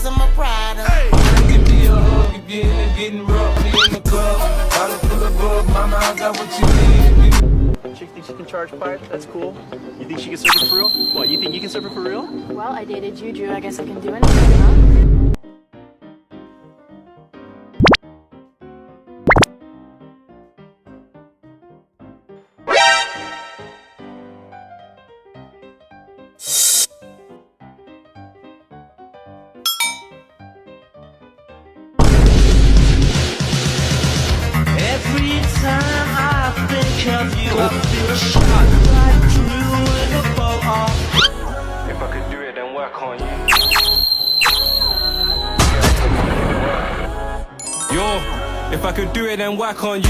cause I'm a rider. Give me a hug if you're in it, getting rough, me in the club. Bottle full of bug, mama, I got what you need. Chick thinks she can charge pipe? That's cool. You think she can serve it for real? What, you think you can serve it for real? Well, I dated Juju. I guess I can do anything, huh? Every time I think of you, I feel shot right through with a bow. If I could do it, then work on you. Yo, if I could do it, then work on you.